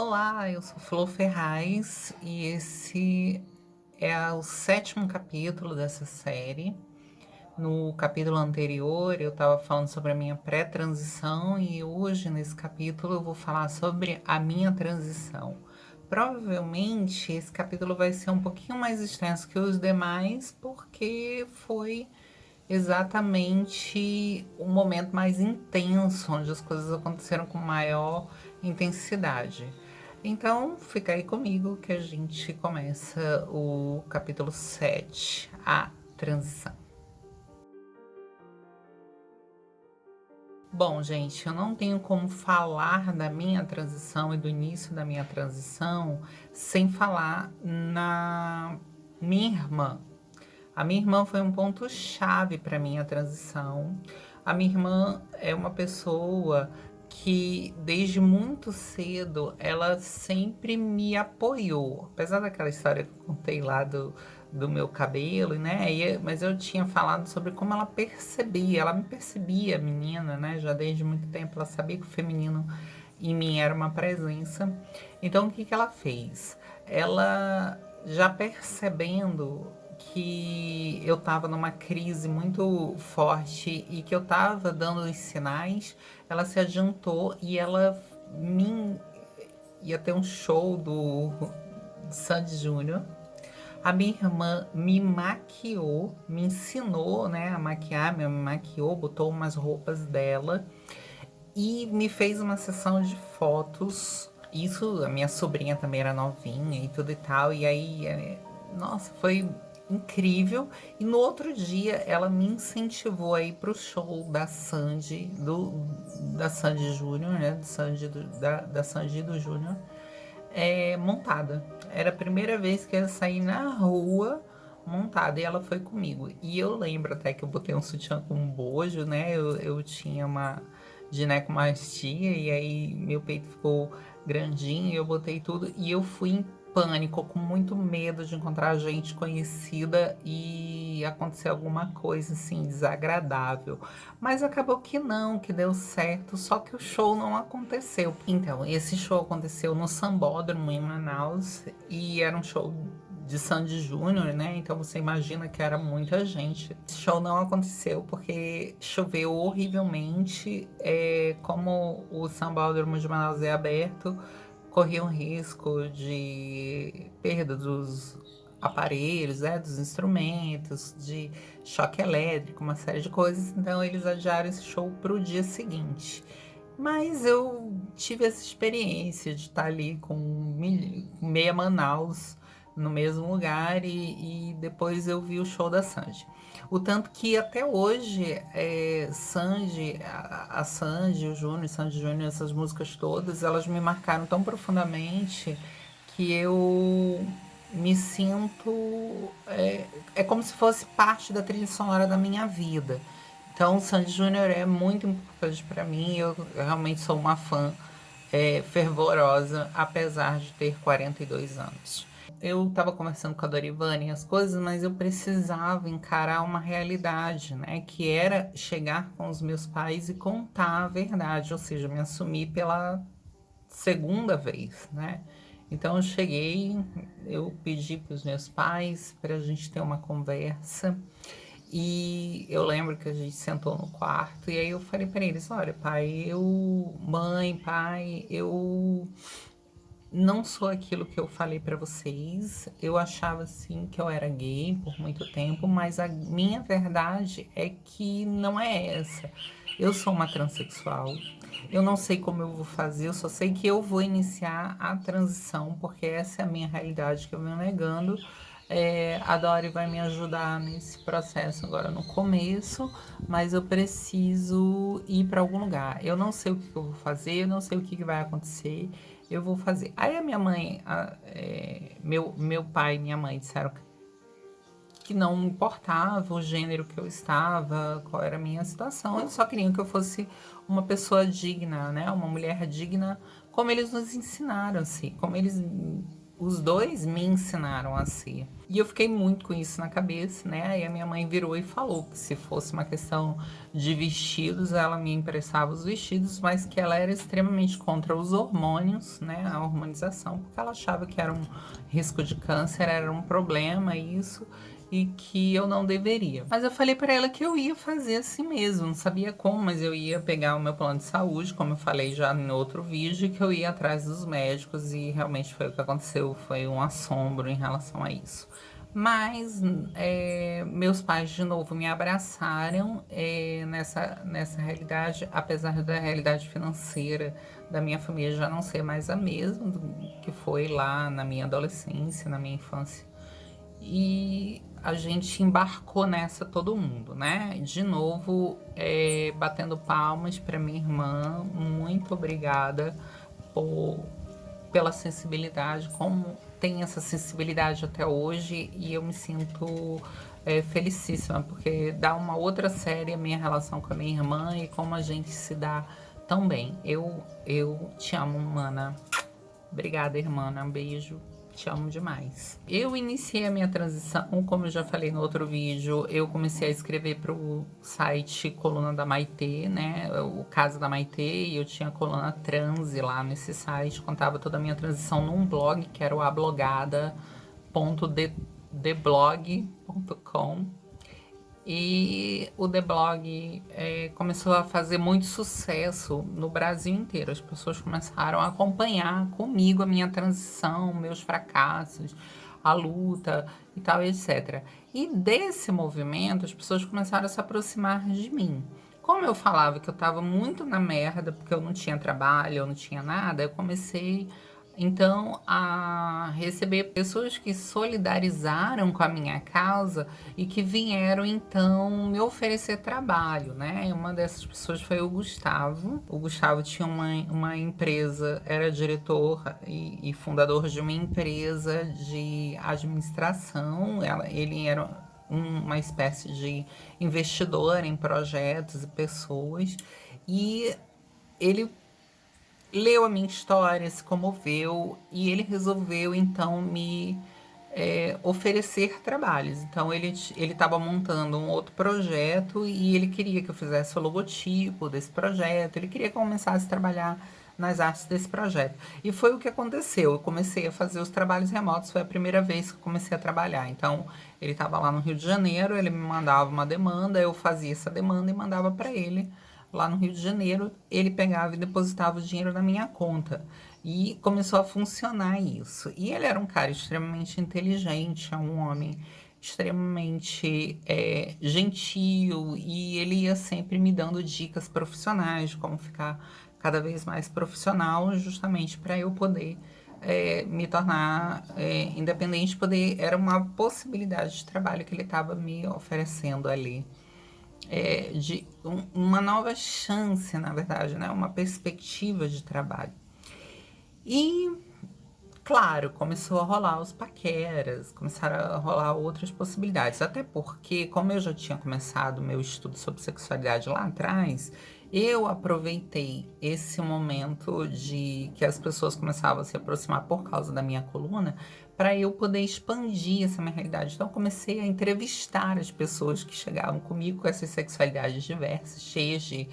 Olá, eu sou Flor Ferraz e esse é o sétimo capítulo dessa série. No capítulo anterior eu estava falando sobre a minha pré-transição e hoje nesse capítulo eu vou falar sobre a minha transição. Provavelmente esse capítulo vai ser um pouquinho mais extenso que os demais porque foi exatamente o momento mais intenso, onde as coisas aconteceram com maior intensidade. Então, fica aí comigo que a gente começa o capítulo 7, a transição. Bom, gente, eu não tenho como falar da minha transição e do início da minha transição sem falar na minha irmã. A minha irmã foi um ponto-chave para minha transição. A minha irmã é uma pessoa que desde muito cedo ela sempre me apoiou. Apesar daquela história que eu contei lá do meu cabelo, né? Mas eu tinha falado sobre como ela percebia, ela me percebia menina, né? Já desde muito tempo ela sabia que o feminino em mim era uma presença. Então o que que ela fez? Ela já percebendo que eu estava numa crise muito forte e que eu estava dando os sinais, ela se adiantou e ela me ia ter um show do Sandy Júnior. A minha irmã me maquiou, me ensinou, né, a maquiar, me maquiou, botou umas roupas dela e me fez uma sessão de fotos. Isso, a minha sobrinha também era novinha e tudo e tal. E aí, nossa, foi incrível. E no outro dia ela me incentivou a ir pro show da Sandy, da Sandy Júnior, né? Da Sandy do Júnior, montada. Era a primeira vez que eu ia sair na rua montada e ela foi comigo. E eu lembro até que eu botei um sutiã com um bojo, né? Eu tinha uma ginecomastia e aí meu peito ficou grandinho e eu botei tudo e eu fui em pânico, com muito medo de encontrar gente conhecida e acontecer alguma coisa assim desagradável. Mas acabou que não, que deu certo, só que o show não aconteceu. Então, esse show aconteceu no Sambódromo em Manaus e era um show de Sandy Júnior, né? Então você imagina que era muita gente. Esse show não aconteceu porque choveu horrivelmente. Como o Sambódromo de Manaus é aberto, corria um risco de perda dos aparelhos, dos instrumentos, de choque elétrico, uma série de coisas. Então eles adiaram esse show para o dia seguinte. Mas eu tive essa experiência de estar ali com meia Manaus no mesmo lugar e depois eu vi o show da Sandy. O tanto que até hoje a Sandy, o Júnior, Sandy Júnior, essas músicas todas, elas me marcaram tão profundamente que eu me sinto. É como se fosse parte da trilha sonora da minha vida. Então, o Sandy Júnior é muito importante para mim. Eu realmente sou uma fã fervorosa, apesar de ter 42 anos. Eu estava conversando com a Dorivane as coisas, mas eu precisava encarar uma realidade, né? Que era chegar com os meus pais e contar a verdade, ou seja, me assumir pela segunda vez, né? Então eu cheguei, eu pedi para os meus pais para a gente ter uma conversa e eu lembro que a gente sentou no quarto e aí eu falei para eles, olha, pai, eu não sou aquilo que eu falei para vocês. Eu achava assim que eu era gay por muito tempo, mas a minha verdade é que não é essa. Eu sou uma transexual. Eu não sei como eu vou fazer, eu só sei que eu vou iniciar a transição, porque essa é a minha realidade que eu venho negando. A Dori vai me ajudar nesse processo agora no começo, mas eu preciso ir para algum lugar. Eu não sei o que eu vou fazer, eu não sei o que vai acontecer, eu vou fazer. Aí a minha mãe, meu pai e minha mãe disseram que não importava o gênero que eu estava, qual era a minha situação, eles só queriam que eu fosse uma pessoa digna, né? Uma mulher digna, como eles nos ensinaram, assim, como eles os dois me ensinaram a ser. E eu fiquei muito com isso na cabeça, né? Aí a minha mãe virou e falou que se fosse uma questão de vestidos, ela me emprestava os vestidos, mas que ela era extremamente contra os hormônios, né? A hormonização, porque ela achava que era um risco de câncer, era um problema isso, e que eu não deveria. Mas eu falei para ela que eu ia fazer assim mesmo, não sabia como, mas eu ia pegar o meu plano de saúde, como eu falei já em outro vídeo, que eu ia atrás dos médicos e realmente foi o que aconteceu, foi um assombro em relação a isso. Mas meus pais de novo me abraçaram nessa realidade, apesar da realidade financeira da minha família já não ser mais a mesma do que foi lá na minha adolescência, na minha infância. E a gente embarcou nessa todo mundo, né? De novo, batendo palmas para minha irmã, muito obrigada pela sensibilidade, como tem essa sensibilidade até hoje, e eu me sinto felicíssima, porque dá uma outra série a minha relação com a minha irmã e como a gente se dá tão bem. Eu te amo, mana. Obrigada, irmã. Um beijo. Te amo demais. Eu iniciei a minha transição, como eu já falei no outro vídeo, eu comecei a escrever para o site Coluna da Maitê, né? O Casa da Maitê, e eu tinha a coluna Transe lá nesse site, contava toda a minha transição num blog, que era o ablogada.deblog.com. E o The Blog começou a fazer muito sucesso no Brasil inteiro. As pessoas começaram a acompanhar comigo a minha transição, meus fracassos, a luta e tal, etc. E desse movimento, as pessoas começaram a se aproximar de mim. Como eu falava que eu estava muito na merda, porque eu não tinha trabalho, eu não tinha nada, eu comecei então a receber pessoas que solidarizaram com a minha causa e que vieram então me oferecer trabalho, né? Uma dessas pessoas foi o Gustavo. O Gustavo tinha uma empresa, era diretor e fundador de uma empresa de administração. Ele era uma espécie de investidor em projetos e pessoas, e ele leu a minha história, se comoveu e ele resolveu então me oferecer trabalhos. Então ele estava montando um outro projeto e ele queria que eu fizesse o logotipo desse projeto, ele queria que eu começasse a trabalhar nas artes desse projeto. E foi o que aconteceu. Eu comecei a fazer os trabalhos remotos, foi a primeira vez que eu comecei a trabalhar. Então ele estava lá no Rio de Janeiro, ele me mandava uma demanda, eu fazia essa demanda e mandava para ele lá no Rio de Janeiro, ele pegava e depositava o dinheiro na minha conta. E começou a funcionar isso. E ele era um cara extremamente inteligente, é um homem extremamente gentil, e ele ia sempre me dando dicas profissionais de como ficar cada vez mais profissional, justamente para eu poder me tornar independente, era uma possibilidade de trabalho que ele estava me oferecendo ali, de uma nova chance, na verdade, né? Uma perspectiva de trabalho. E, claro, começou a rolar os paqueras, começaram a rolar outras possibilidades. Até porque, como eu já tinha começado o meu estudo sobre sexualidade lá atrás, eu aproveitei esse momento de que as pessoas começavam a se aproximar por causa da minha coluna, para eu poder expandir essa minha realidade. Então, eu comecei a entrevistar as pessoas que chegavam comigo com essas sexualidades diversas, cheias de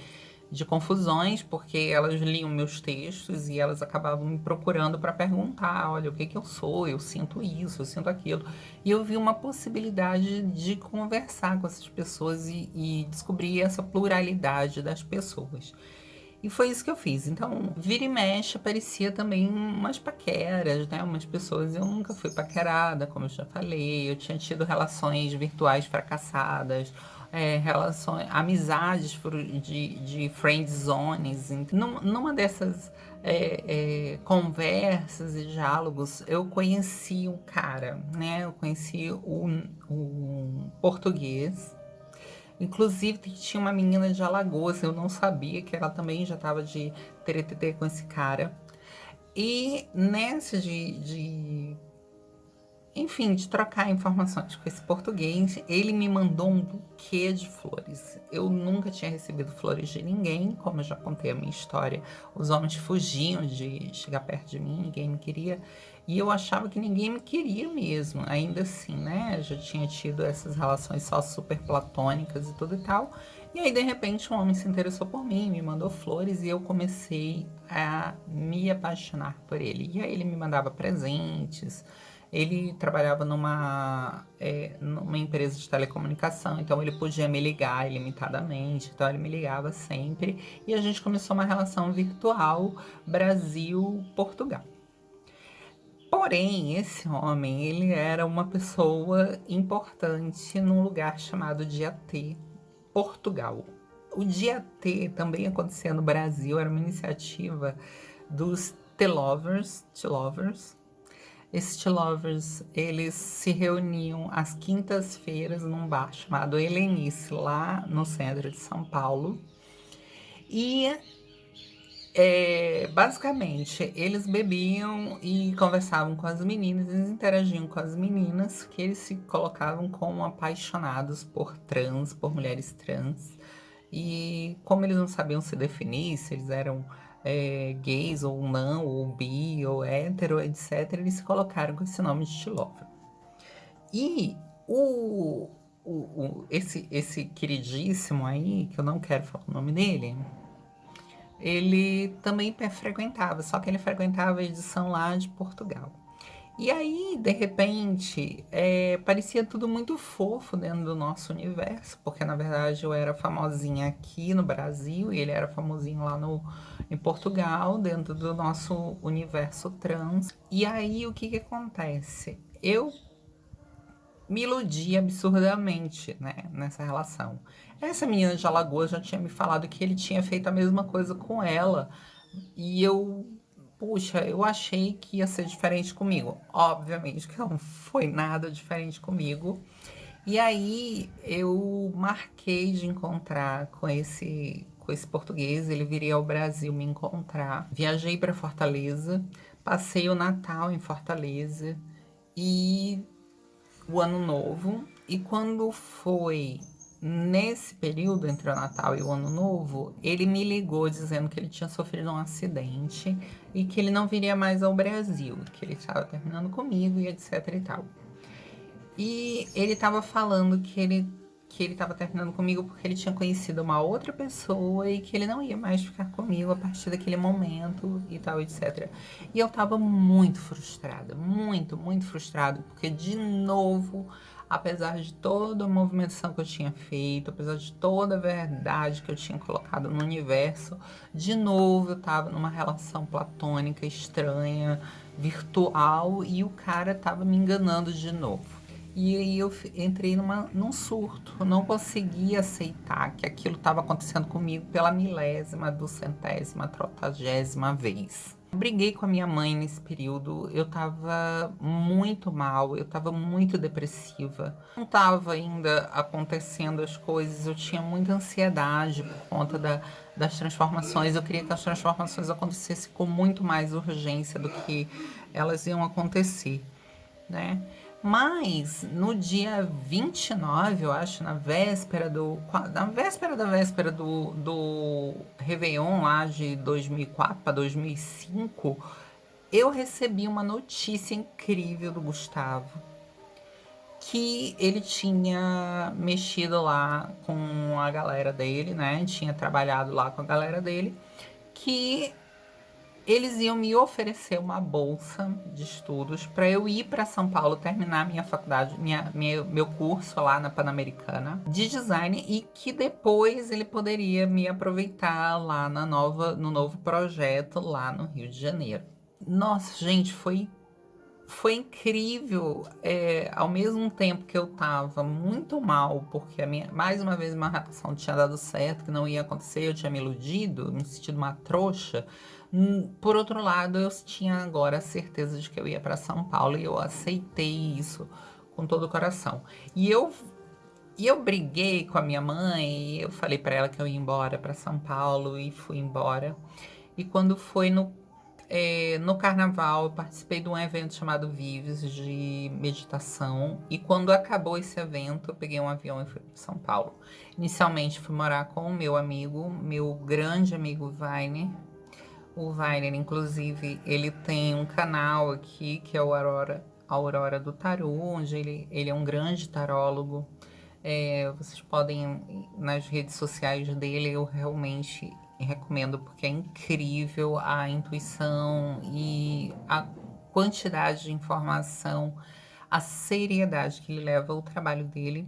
confusões, porque elas liam meus textos e elas acabavam me procurando para perguntar: olha, o que que eu sou? Eu sinto isso, eu sinto aquilo. E eu vi uma possibilidade de conversar com essas pessoas e descobrir essa pluralidade das pessoas. E foi isso que eu fiz. Então, vira e mexe, aparecia também umas paqueras, né? Umas pessoas. Eu nunca fui paquerada, como eu já falei. Eu tinha tido relações virtuais fracassadas, relações, amizades de friend zones. Numa dessas conversas e diálogos, eu conheci um cara, né? Eu conheci um português. Inclusive, tinha uma menina de Alagoas, eu não sabia que ela também já estava de TTT com esse cara. E nessa enfim, de trocar informações com esse português. Ele me mandou um buquê de flores. Eu nunca tinha recebido flores de ninguém, como eu já contei a minha história. Os homens fugiam de chegar perto de mim, ninguém me queria. E eu achava que ninguém me queria mesmo, ainda assim, né? Eu já tinha tido essas relações só super platônicas e tudo e tal. E aí, de repente, um homem se interessou por mim, me mandou flores e eu comecei a me apaixonar por ele. E aí ele me mandava presentes. Ele trabalhava numa empresa de telecomunicação, então ele podia me ligar ilimitadamente, então ele me ligava sempre. E a gente começou uma relação virtual Brasil-Portugal. Porém, esse homem, ele era uma pessoa importante num lugar chamado Dia T, Portugal. O Dia T também acontecia no Brasil, era uma iniciativa dos T-Lovers. Esses T-Lovers, eles se reuniam às quintas-feiras num bar chamado Helenice, lá no centro de São Paulo. E basicamente, eles bebiam e conversavam com as meninas, eles interagiam com as meninas, que eles se colocavam como apaixonados por trans, por mulheres trans. E como eles não sabiam se definir, se eles eram gays ou não, ou bi, ou hétero, etc., eles se colocaram com esse nome de T-Lover. E esse queridíssimo aí, que eu não quero falar o nome dele, ele também frequentava, só que ele frequentava a edição lá de Portugal. E aí, de repente, parecia tudo muito fofo dentro do nosso universo, porque na verdade eu era famosinha aqui no Brasil e ele era famosinho lá em Portugal, dentro do nosso universo trans. E aí, o que acontece? Eu me iludi absurdamente, né, nessa relação. Essa menina de Alagoas já tinha me falado que ele tinha feito a mesma coisa com ela. E puxa, eu achei que ia ser diferente comigo. Obviamente que não foi nada diferente comigo. E aí eu marquei de encontrar com esse português, ele viria ao Brasil me encontrar. Viajei para Fortaleza, passei o Natal em Fortaleza e o Ano Novo. E quando foi nesse período entre o Natal e o Ano Novo, ele me ligou dizendo que ele tinha sofrido um acidente e que ele não viria mais ao Brasil, que ele estava terminando comigo e etc e tal. E ele estava falando que ele estava terminando comigo porque ele tinha conhecido uma outra pessoa e que ele não ia mais ficar comigo a partir daquele momento e tal, etc. E eu estava muito frustrada, muito, muito frustrada, porque de novo, apesar de toda a movimentação que eu tinha feito, apesar de toda a verdade que eu tinha colocado no universo, de novo eu estava numa relação platônica estranha, virtual, e o cara estava me enganando de novo. E aí eu entrei num surto, eu não conseguia aceitar que aquilo estava acontecendo comigo pela milésima, duzentésima, trotagésima vez. Eu briguei com a minha mãe nesse período, eu estava muito mal, eu estava muito depressiva. Não estava ainda acontecendo as coisas, eu tinha muita ansiedade por conta das transformações. Eu queria que as transformações acontecessem com muito mais urgência do que elas iam acontecer, né? Mas no dia 29, eu acho, na véspera da véspera do Réveillon lá de 2004 para 2005, eu recebi uma notícia incrível do Gustavo, que ele tinha mexido lá com a galera dele, né? Tinha trabalhado lá com a galera dele, que eles iam me oferecer uma bolsa de estudos para eu ir para São Paulo terminar minha faculdade, meu curso lá na Pan-Americana de design, e que depois ele poderia me aproveitar lá no novo projeto lá no Rio de Janeiro. Nossa, gente, foi incrível. Ao mesmo tempo que eu tava muito mal, porque mais uma vez, minha relação tinha dado certo, que não ia acontecer, eu tinha me iludido, me sentido uma trouxa. Por outro lado, eu tinha agora a certeza de que eu ia para São Paulo, e eu aceitei isso com todo o coração. E eu briguei com a minha mãe, eu falei para ela que eu ia embora para São Paulo e fui embora. E quando foi no No carnaval, eu participei de um evento chamado Vives, de meditação. E quando acabou esse evento, eu peguei um avião e fui para São Paulo. Inicialmente, fui morar com o meu amigo, meu grande amigo Vainer. O Vainer, inclusive, ele tem um canal aqui, que é o Aurora do Tarô, onde ele é um grande tarólogo. Vocês podem, nas redes sociais dele, eu realmente recomendo, porque é incrível a intuição e a quantidade de informação, a seriedade que ele leva ao trabalho dele,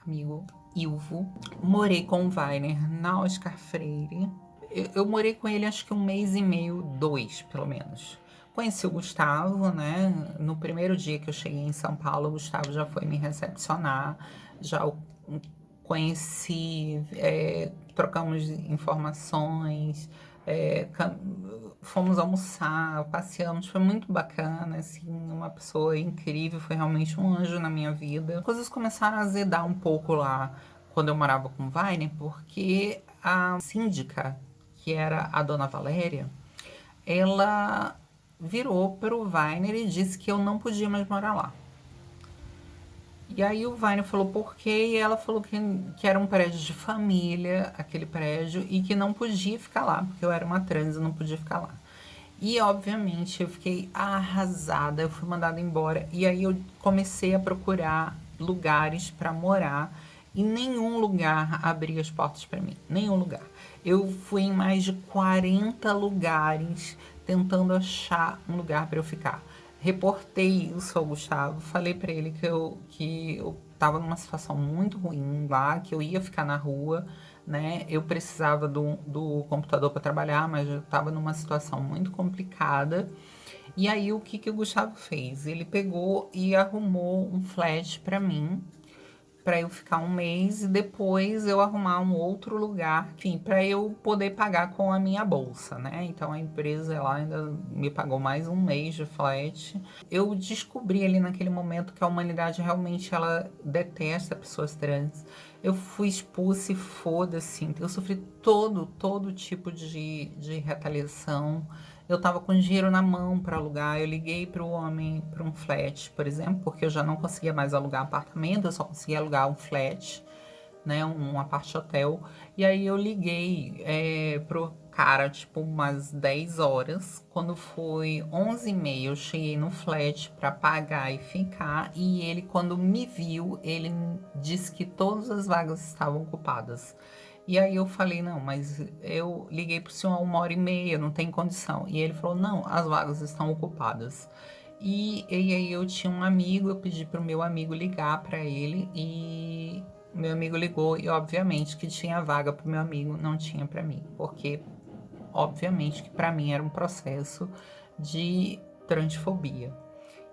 amigo Ilvo. Morei com o Vainer na Oscar Freire. Eu morei com ele acho que 1 mês e meio, 2 pelo menos. Conheci o Gustavo, né? No primeiro dia que eu cheguei em São Paulo, o Gustavo já foi me recepcionar, já o conheci, trocamos informações, fomos almoçar, passeamos, foi muito bacana, assim, uma pessoa incrível, foi realmente um anjo na minha vida. As coisas começaram a azedar um pouco lá quando eu morava com o Vainer, porque a síndica, que era a dona Valéria, ela virou para o Vainer e disse que eu não podia mais morar lá. E aí o Vainer falou por quê, e ela falou que era um prédio de família, aquele prédio, e que não podia ficar lá, porque eu era uma trans e não podia ficar lá. E obviamente eu fiquei arrasada, eu fui mandada embora, e aí eu comecei a procurar lugares para morar, e nenhum lugar abria as portas para mim, nenhum lugar. Eu fui em mais de 40 lugares tentando achar um lugar para eu ficar. Reportei isso ao Gustavo, falei para ele que eu tava numa situação muito ruim lá, que eu ia ficar na rua, né? Eu precisava do computador para trabalhar, mas eu tava numa situação muito complicada. E aí o que o Gustavo fez? Ele pegou e arrumou um flat para mim, para eu ficar 1 mês e depois eu arrumar um outro lugar, enfim, para eu poder pagar com a minha bolsa, né? Então a empresa ela ainda me pagou mais 1 mês de flat. Eu descobri ali naquele momento que a humanidade realmente ela detesta pessoas trans. Eu fui expulsa e foda-se. Eu sofri todo tipo de retaliação. Eu tava com dinheiro na mão para alugar, eu liguei para o homem para um flat, por exemplo, porque eu já não conseguia mais alugar apartamento, eu só conseguia alugar um flat, né, um apart hotel. E aí eu liguei pro cara, tipo, umas 10 horas. Quando foi 11h30, eu cheguei no flat para pagar e ficar. E ele, quando me viu, ele disse que todas as vagas estavam ocupadas. E aí eu falei, não, mas eu liguei pro senhor 1h30, não tem condição. E ele falou, não, as vagas estão ocupadas. E aí eu tinha um amigo, eu pedi pro meu amigo ligar para ele e meu amigo ligou e obviamente que tinha vaga pro meu amigo, não tinha para mim, porque obviamente que para mim era um processo de transfobia.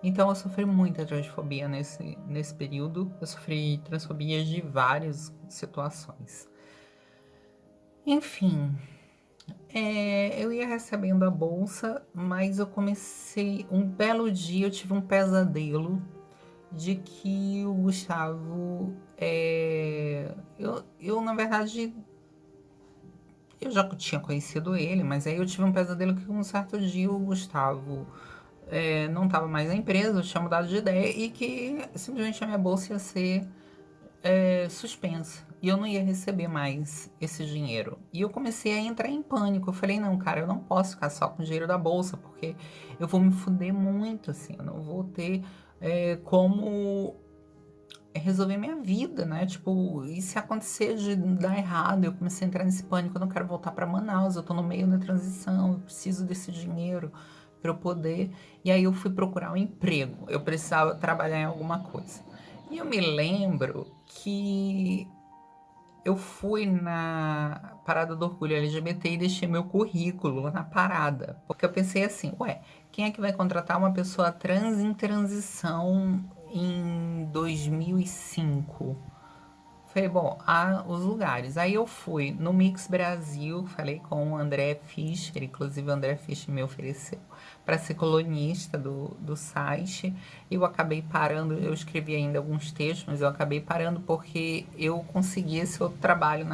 Então eu sofri muita transfobia nesse período, eu sofri transfobia de várias situações. Enfim, eu ia recebendo a bolsa, mas eu comecei, um belo dia eu tive um pesadelo de que o Gustavo, eu na verdade, eu já tinha conhecido ele, mas aí eu tive um pesadelo que um certo dia o Gustavo não estava mais na empresa, eu tinha mudado de ideia e que simplesmente a minha bolsa ia ser suspensa e eu não ia receber mais esse dinheiro. E eu comecei a entrar em pânico. Eu falei, não, cara, eu não posso ficar só com o dinheiro da bolsa, porque eu vou me fuder muito, assim, eu não vou ter como resolver minha vida, né? Tipo, e se acontecer de dar errado, eu comecei a entrar nesse pânico, eu não quero voltar para Manaus, eu tô no meio da transição, eu preciso desse dinheiro para eu poder. E aí eu fui procurar um emprego, eu precisava trabalhar em alguma coisa. E eu me lembro que eu fui na parada do orgulho LGBT e deixei meu currículo na parada. Porque eu pensei assim, ué, quem é que vai contratar uma pessoa trans em transição em 2005? Falei, bom, há os lugares. Aí eu fui no Mix Brasil, falei com o André Fischer, inclusive o André Fischer me ofereceu para ser colunista do site. Eu acabei parando, eu escrevi ainda alguns textos, mas eu acabei parando porque eu consegui esse outro trabalho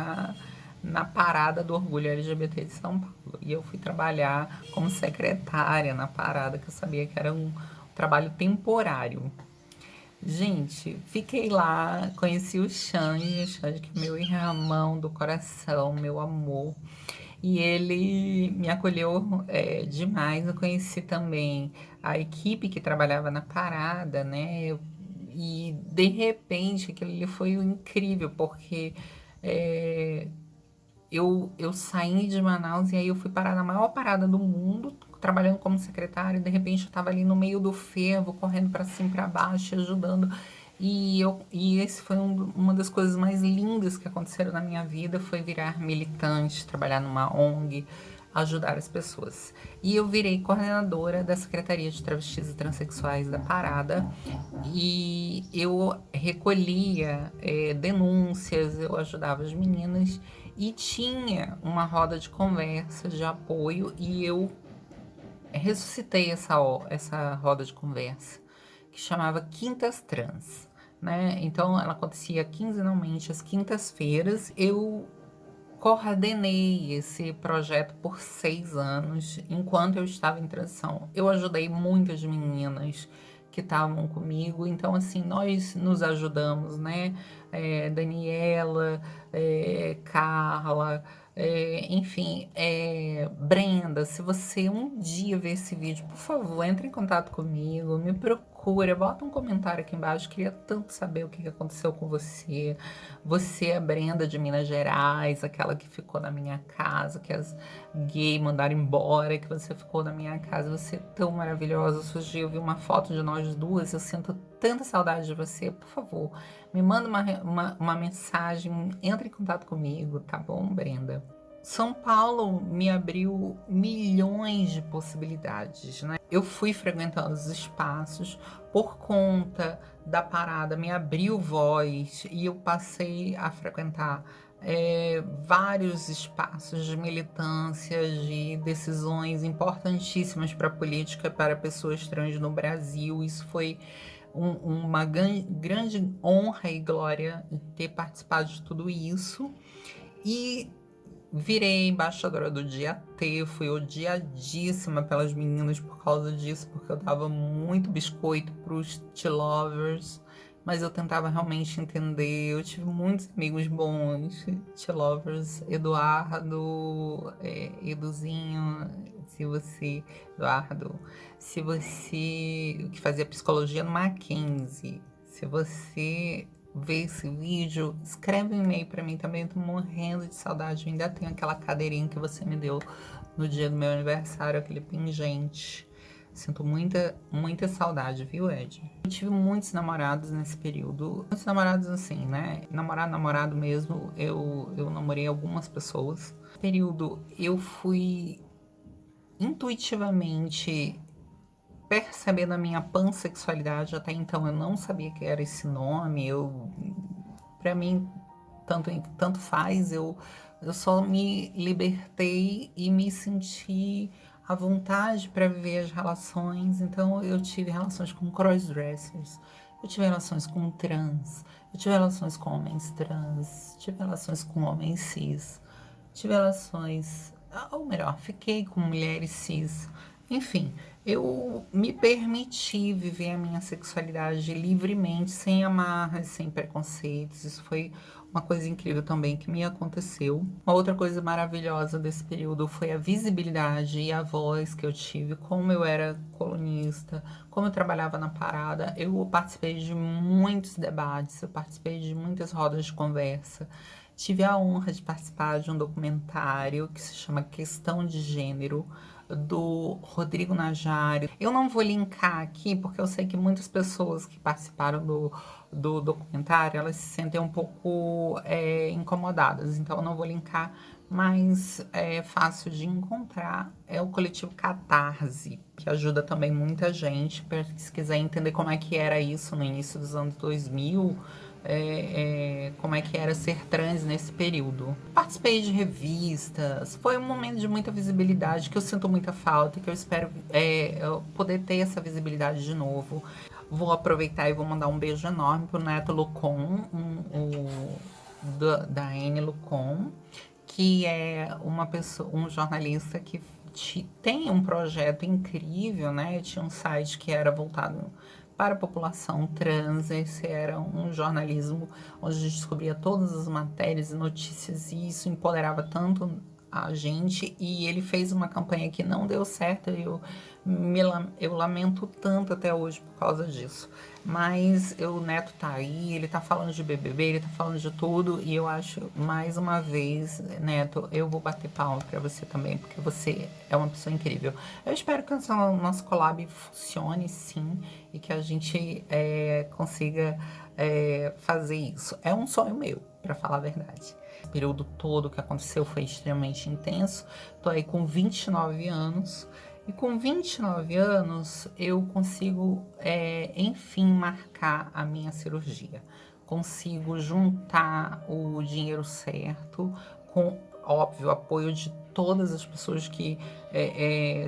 na parada do Orgulho LGBT de São Paulo. E eu fui trabalhar como secretária na parada, que eu sabia que era um trabalho temporário. Gente, fiquei lá, conheci o Xande, que é meu irmão do coração, meu amor. E ele me acolheu demais. Eu conheci também a equipe que trabalhava na parada, né? E de repente aquilo ali foi incrível, porque é, eu saí de Manaus e aí eu fui parar na maior parada do mundo, trabalhando como secretária, e de repente eu estava ali no meio do fervo, correndo para cima e para baixo, ajudando. E esse foi uma das coisas mais lindas que aconteceram na minha vida, foi virar militante, trabalhar numa ONG, ajudar as pessoas. E eu virei coordenadora da Secretaria de Travestis e Transsexuais da Parada, e eu recolhia denúncias, eu ajudava as meninas, e tinha uma roda de conversa, de apoio, e eu ressuscitei essa roda de conversa, que chamava Quintas Trans, né? Então, ela acontecia quinzenalmente, às quintas-feiras. Eu coordenei esse projeto por 6 anos, enquanto eu estava em transição. Eu ajudei muitas meninas que estavam comigo, então, assim, nós nos ajudamos, né? Daniela, Carla, enfim, Brenda, se você um dia ver esse vídeo, por favor, entre em contato comigo, me procura, bota um comentário aqui embaixo, queria tanto saber o que aconteceu com você. Você é a Brenda de Minas Gerais, aquela que ficou na minha casa, que as gays mandaram embora, que você ficou na minha casa, você é tão maravilhosa. Surgiu, eu vi uma foto de nós duas, eu sinto tanta saudade de você, por favor, me manda uma mensagem, entre em contato comigo, tá bom, Brenda? São Paulo me abriu milhões de possibilidades, né? Eu fui frequentando os espaços por conta da parada, me abriu voz e eu passei a frequentar vários espaços de militância, de decisões importantíssimas para a política, para pessoas trans no Brasil. Isso foi uma grande honra e glória ter participado de tudo isso. E virei embaixadora do Dia T, fui odiadíssima pelas meninas por causa disso, porque eu dava muito biscoito pros T-lovers, mas eu tentava realmente entender. Eu tive muitos amigos bons, T-lovers, Eduardo, Eduzinho, Eduardo, se você, que fazia psicologia no Mackenzie, se você ver esse vídeo, escreve um e-mail pra mim também, eu tô morrendo de saudade. Eu ainda tenho aquela cadeirinha que você me deu no dia do meu aniversário, aquele pingente. Sinto muita saudade, viu, Ed? Eu tive muitos namorados nesse período. Muitos namorados assim, né? Namorado mesmo, eu namorei algumas pessoas. Nesse período, eu fui intuitivamente percebendo a minha pansexualidade. Até então eu não sabia que era esse nome. Para mim, tanto faz. Eu só me libertei e me senti à vontade para viver as relações. Então eu tive relações com crossdressers, eu tive relações com trans, eu tive relações com homens trans, tive relações com homens cis, tive relações, ou melhor, fiquei com mulheres cis. Enfim, eu me permiti viver a minha sexualidade livremente, sem amarras, sem preconceitos. Isso foi uma coisa incrível também que me aconteceu. Uma outra coisa maravilhosa desse período foi a visibilidade e a voz que eu tive, como eu era colunista, como eu trabalhava na parada. Eu participei de muitos debates, eu participei de muitas rodas de conversa. Tive a honra de participar de um documentário que se chama Questão de Gênero, do Rodrigo Najari. Eu não vou linkar aqui, porque eu sei que muitas pessoas que participaram do documentário, elas se sentem um pouco incomodadas, então eu não vou linkar, mas é fácil de encontrar. É o coletivo Catarse, que ajuda também muita gente, se quiser entender como é que era isso no início dos anos 2000, como é que era ser trans nesse período. Participei de revistas, foi um momento de muita visibilidade que eu sinto muita falta e que eu espero eu poder ter essa visibilidade de novo. Vou aproveitar e vou mandar um beijo enorme pro Neto Lucon, da Anne Lucon, que é uma pessoa, um jornalista que tem um projeto incrível, né? Tinha um site que era voltado para a população trans. Esse era um jornalismo onde a gente descobria todas as matérias e notícias, e isso empoderava tanto a gente. E ele fez uma campanha que não deu certo, e eu lamento tanto até hoje por causa disso. Mas o Neto tá aí, ele tá falando de BBB, ele tá falando de tudo, e eu acho, mais uma vez, Neto, eu vou bater palma pra você também, porque você é uma pessoa incrível. Eu espero que o nosso collab funcione, sim, e que a gente consiga fazer isso. É um sonho meu, pra falar a verdade. O período todo que aconteceu foi extremamente intenso. Tô aí com 29 anos. E com 29 anos, eu consigo, enfim, marcar a minha cirurgia. Consigo juntar o dinheiro certo, com, óbvio, o apoio de todas as pessoas que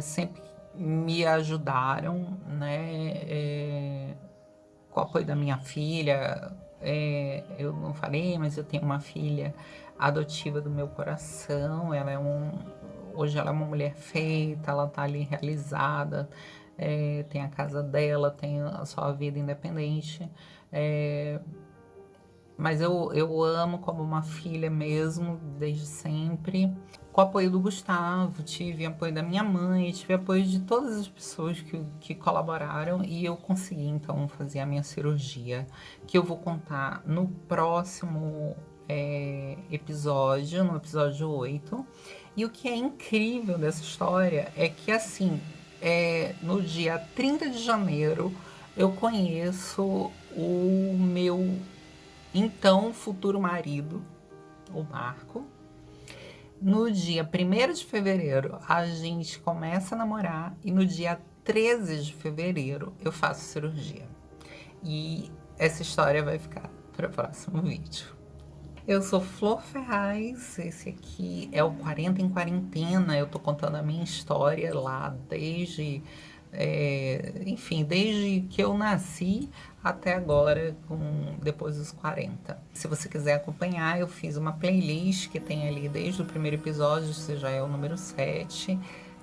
sempre me ajudaram, né? Com o apoio da minha filha. Eu não falei, mas eu tenho uma filha adotiva do meu coração. Hoje ela é uma mulher feita, ela tá ali realizada, tem a casa dela, tem a sua vida independente. Mas eu amo como uma filha mesmo, desde sempre. Com o apoio do Gustavo, tive apoio da minha mãe, tive apoio de todas as pessoas que colaboraram, e eu consegui então fazer a minha cirurgia, que eu vou contar no próximo episódio, no episódio 8. E o que é incrível dessa história é que, assim, no dia 30 de janeiro, eu conheço o meu então futuro marido, o Marco. No dia 1º de fevereiro, a gente começa a namorar, e no dia 13 de fevereiro eu faço cirurgia. E essa história vai ficar para o próximo vídeo. Eu sou Flor Ferraz, esse aqui é o 40 em Quarentena. Eu tô contando a minha história lá desde, enfim, desde que eu nasci até agora, depois dos 40. Se você quiser acompanhar, eu fiz uma playlist que tem ali desde o primeiro episódio, esse já é o número 7.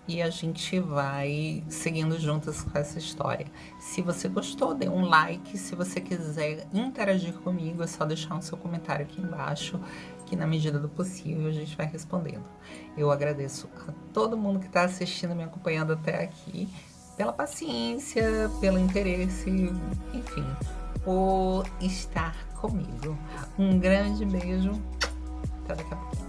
E a gente vai seguindo juntas com essa história. Se você gostou, dê um like. Se você quiser interagir comigo, é só deixar o seu comentário aqui embaixo, que na medida do possível a gente vai respondendo. Eu agradeço a todo mundo que está assistindo, me acompanhando até aqui, pela paciência, pelo interesse, enfim, por estar comigo. Um grande beijo, até daqui a pouco.